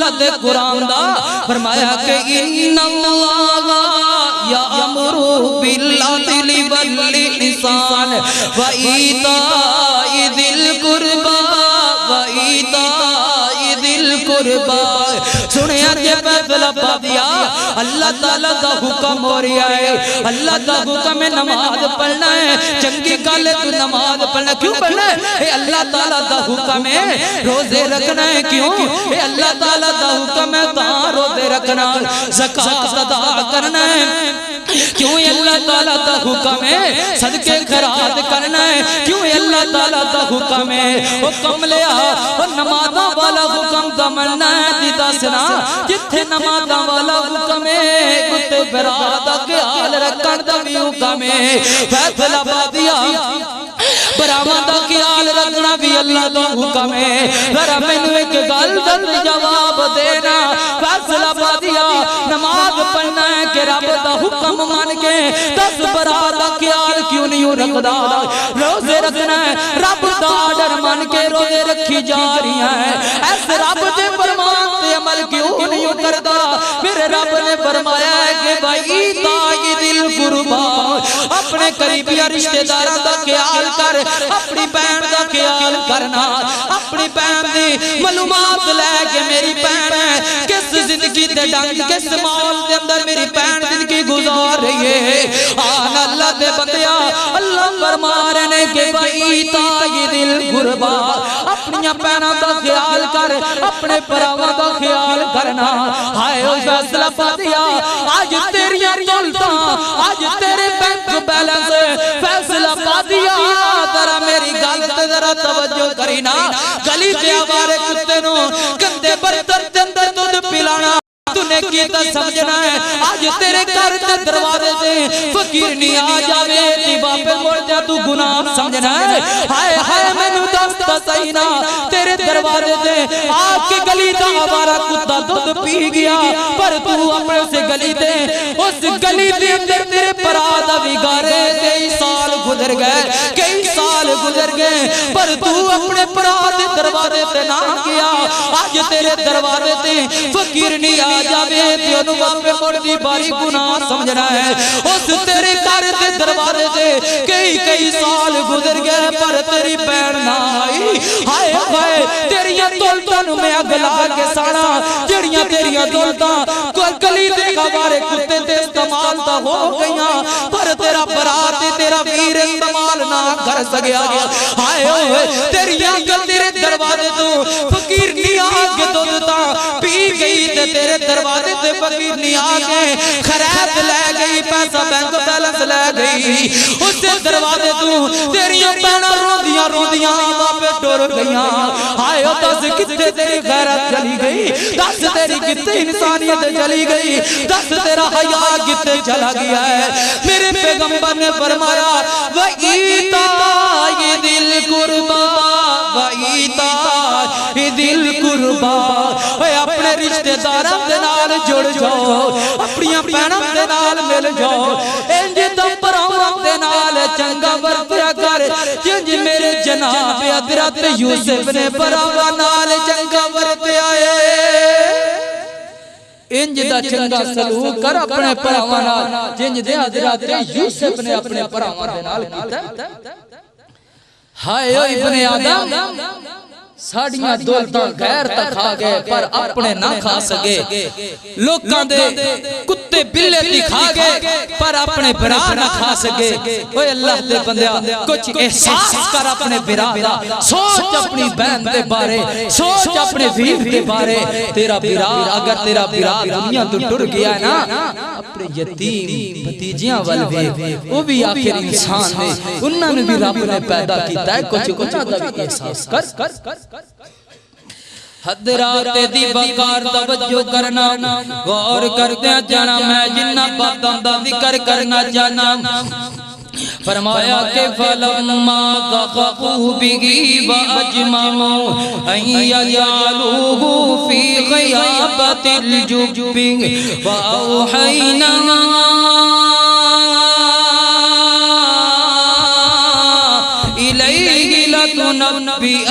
اللہ دے قرآن دا فرمایا کہ ان اللہ یامر بالعدل والإحسان وإیتاء ذی القربى وإیتاء ذی القربى سنیا جے فیصلہ پا دیا اللہ تعالیٰ دا حکم ہو رہا ہے اللہ دا حکم ہے نماز پڑھنا ہے چنگی گل تو نماز پڑھنا کیوں پڑھنا ہے اے اللہ تعالیٰ دا حکم ہے روزے رکھنا ہے کیوں اے اللہ تعالیٰ دا حکم ہے تاں روزے رکھنا زکاة ادا کرنا ہے کیوں اللہ تعالیٰ دا حکم ہے صدقے خیرات کرنا ہے کیوں اللہ تعالیٰ دا حکم ہے حکم لیا اور نمازاں والا حکم دا مننا ہے دیتا سنا جتھے نمازاں والا حکم ہے کتے برا دا خیال رکھن دا بھی حکم ہے فیصلہ پا دیا براواں دا خیال رکھنا بھی اللہ دا حکم ہے ذرا مینوں ایک گل دا جواب دینا فیصلہ پا دیا نماز پڑھنا ہے کہ رب دا حکم مان کے 10 برا دا خیال کیوں نہیں رکھدا روزے رکھنا ہے رب دا آرڈر مان کے روزے رکھی جا رہی ہیں ایسے رب دے فرمان تے عمل کیوں نہیں کردا میرے رب نے فرمایا ہے کہ بھائی ایتاء ذی القربى اپنے قریبی رشتہ داراں دا خیال کر اپنی بہن دا خیال کرنا اپنی بہن دی معلومات لے کے میری بہن ہے کس زندگی دے ڈنگ کس ماحول دے اندر میری بہن زندگی گزار رہی ہے آن اللہ دے بندیا اللہ فرما رہے نے کہ ایتاء ذی القربى اپنی بہناں دا خیال کر اپنے پراواں دا خیال کرنا ہائے او فیصلہ پا دیا آج تیری دولتاں آج تیرے بینک بیلنس فیصلہ پا دیا ذرا میری گل تے ذرا توجہ کرینا گلی تے آوارے کتے نو گندے برتن دے اندر دودھ پلانا تو نے کیتا سمجھنا ہے آج تیرے گھر تے دروازے تے فقیر نہیں آ جاوے تی باپے موڑ جا تو گناہ سمجھنا ہے ہائے ہائے مینوں دستا صحیح نا تیرے دروازے تے آ کے گلی دا ہمارا کتا دودھ پی گیا پر تو اپنے سے گلی تے اس گلی دے اندر تیرے پرادہ بگارے کئی سال گزر گئے پر تو اپنے پرادے دروازے تے نہ گیا آج تیرے دروازے تے فقیر نہیں آ جاوے تے انہوں باپے موڑ دی باری گناہ سمجھنا ہے اس تیرے گھر دے دروازے تے کئی سال گزر گئے پر تیری بہن نہ آئی ہائے ہائے تیریاں دولتاں میں اگ لگا کے ساڑا جڑیاں تیریاں دولتاں کوئی گلی دے ہمارے کتے تے استعمال تا ہو گئیاں پر تیرا برات تیرا ویر استعمال نہ کر سکیا ہائے ہوئے تیریاں گل تیرے دروازے تو فقیر نہیں آگے دولتاں پی گئی تے تیرے دروازے تے فقیر نہیں آگے خرید لے گئی پیسہ بینک بیلنس لے گئی اس دروازے تو تیریاں پہنا روندیاں ماں پہ ڈور گئیاں آئے ہو دس کتے تیری غیرت چلی گئی دس تیری کتے انسانیت چلی گئی دس تیرا حیاء کتے چلا گیا ہے میرے پیغمبر نے فرمایا وَإِيتَاءِ ذِي الْقُرْبَى وَإِيتَاءِ ذِي الْقُرْبَى اپنے رشتہ داراں دے نال جڑ جاؤ اپنی بہناں دے نال مل جاؤ انج تے پراواں دے نال چنگا ورتیا کر جنج میرے جناب حضرت یوسف نے پراواں نال چنگا ورتیا ہے انج دا چنگا سلوک کر اپنے پراواں نال جنج دے حضرت یوسف نے اپنے پراواں دے نال کیتا ہائے او ابن آدم ساڑیاں دولتاں غیر تک کھا گئے پر اپنے نہ کھا سکے لوکاں دے کتے بلے تھی کھا گئے پر اپنے برا نہ کھا سکے اوہ اللہ دے بندیا کچھ احساس کر اپنے برا دا سوچ اپنی بہن دے بارے سوچ اپنے ویف دے بارے تیرا برا اگر تیرا برا دنیا تو ٹر گیا ہے نا اپنے یتیم بھتیجیاں والوے وہ بھی آخر انسان نے انہوں نے بھی رب نے پیدا کیتا ہے کچھ انہوں دا بھی احساس کر حضرات دی بکار توجہ کرنا غور کردے جانا میں جنہ باتاں دا ذکر کرنا جانا فرمایا کہ فلما ضاقوا به واجمعوا ان يجعلوه في غيابة الجب واوحينا إليه لتنبئنهم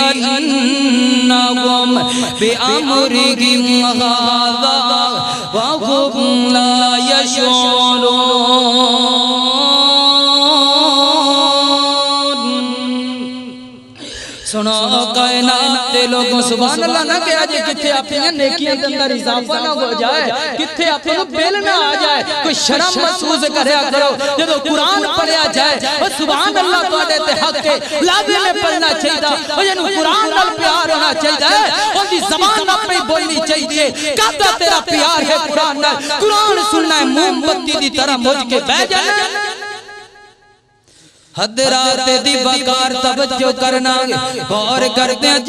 بأمرهم هذا وهم لا يشعرون سنو کائنات دے لوگوں سبحان اللہ نہ کہ آج کتھے اپنی نیکیاں دے اندر اضافہ نہ ہو جائے کتھے اپنے بل نہ آ جائے کوئی شرم محسوس کریا کرو جب قرآن پڑھیا جائے اور سبحان اللہ تواڈے تے حق کے لازم میں پڑھنا چاہیے اور جنوں قرآن نال پیار ہونا چاہیے اور دی زبان اپنی بولنی چاہیے کہتا تیرا پیار ہے قرآن نال قرآن سننا ہے موم بتی دی طرح مجھ کے بہ جانا حضرات دی وقار توجہ کرنا غور کرتے ہیں